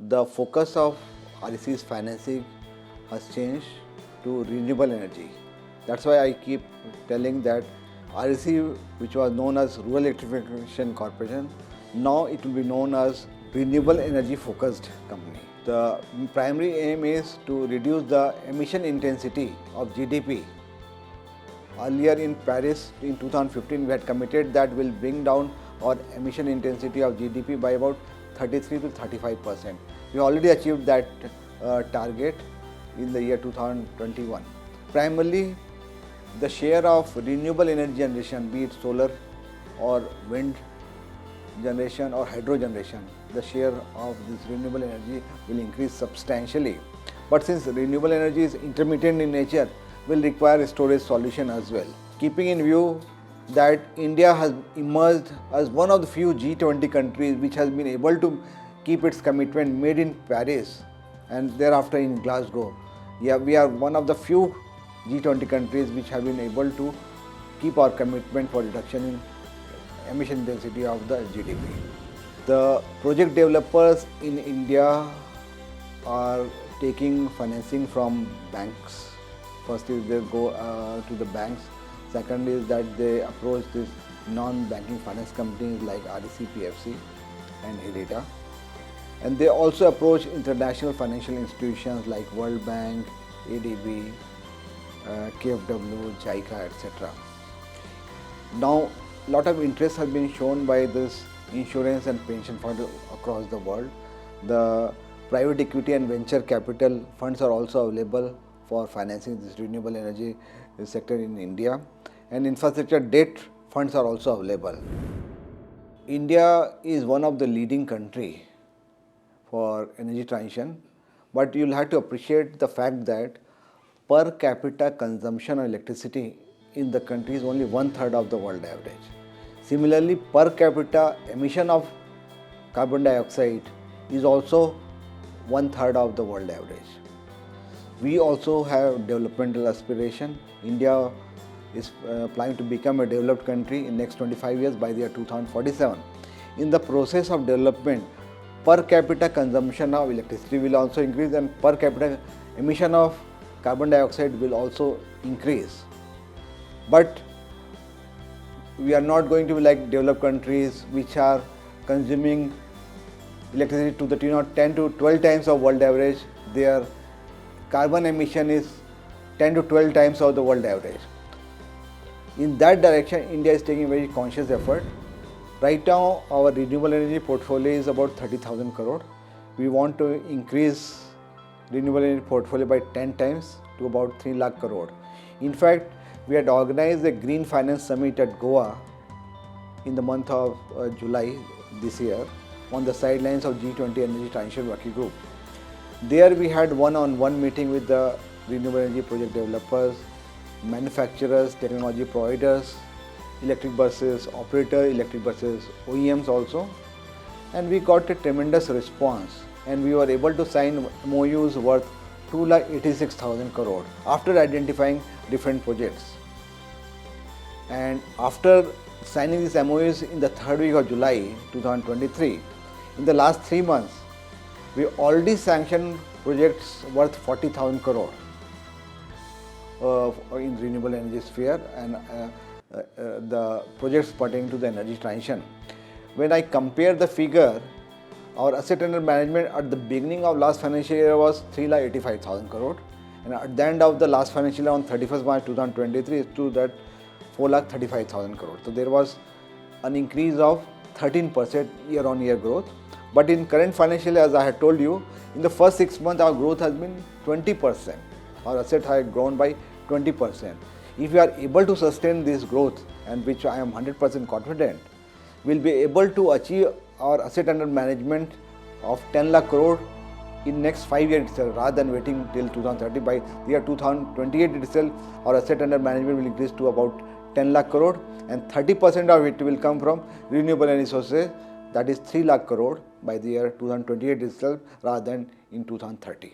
the focus of REC's financing has changed to renewable energy. That's why I keep telling that REC, which was known as Rural Electrification Corporation, now it will be known as Renewable Energy Focused Company. The primary aim is to reduce the emission intensity of GDP. Earlier in Paris in 2015, we had committed that we'll bring down our emission intensity of GDP by about 33 to 35%. We already achieved that target in the year 2021. Primarily, the share of renewable energy generation, be it solar or wind generation or hydro generation, the share of this renewable energy will increase substantially. But since renewable energy is intermittent in nature, will require a storage solution as well. Keeping in view that India has emerged as one of the few G20 countries which has been able to keep its commitment made in Paris and thereafter in Glasgow. Yeah, we are one of the few G20 countries which have been able to keep our commitment for reduction in emission intensity of the GDP. The project developers in India are taking financing from banks. First is they go to the banks. Second is that they approach these non-banking finance companies like REC, PFC and IRETA. And they also approach international financial institutions like World Bank, ADB, KfW, JICA, etc. Now, a lot of interest has been shown by this insurance and pension fund across the world. The private equity and venture capital funds are also available for financing this renewable energy sector in India, and infrastructure debt funds are also available. India is one of the leading country for energy transition, but you'll have to appreciate the fact that per capita consumption of electricity in the country is only 1/3 of the world average. Similarly, per capita emission of carbon dioxide is also 1/3 of the world average. We also have developmental aspiration. India is planning to become a developed country in next 25 years by the year 2047. In the process of development, per capita consumption of electricity will also increase and per capita emission of carbon dioxide will also increase. But we are not going to be like developed countries which are consuming electricity to the tune of 10 to 12 times of world average. Their carbon emission is 10 to 12 times of the world average. In that direction, India is taking very conscious effort. Right now, our renewable energy portfolio is about 30,000 crore. We want to increase renewable energy portfolio by 10 times to about 3 lakh crore. In fact, we had organized a Green Finance Summit at Goa in the month of July this year on the sidelines of G20 Energy Transition Working Group. There we had one-on-one meeting with the renewable energy project developers, manufacturers, technology providers, electric buses operators, electric buses OEMs also, and we got a tremendous response and we were able to sign MOUs worth 2,86,000 crore after identifying different projects. And after signing these MOUs in the third week of July 2023, in the last 3 months, we already sanctioned projects worth 40,000 crore in renewable energy sphere and the projects pertaining to the energy transition. When I compare the figure, our asset under management at the beginning of last financial year was 3,85,000 crore and at the end of the last financial year on 31st March 2023 is to that 4,35,000 crore. So there was an increase of 13% year-on-year growth. But in current financial year, as I had told you, in the first 6 months our growth has been 20%. Our assets have grown by 20%. If we are able to sustain this growth, and which I am 100% confident, we will be able to achieve our asset under management of 10 lakh crore in next 5 years itself, rather than waiting till 2030. By the year 2028 itself, our asset under management will increase to about 10 lakh crore and 30% of it will come from renewable energy sources, that is 3 lakh crore by the year 2028 itself rather than in 2030.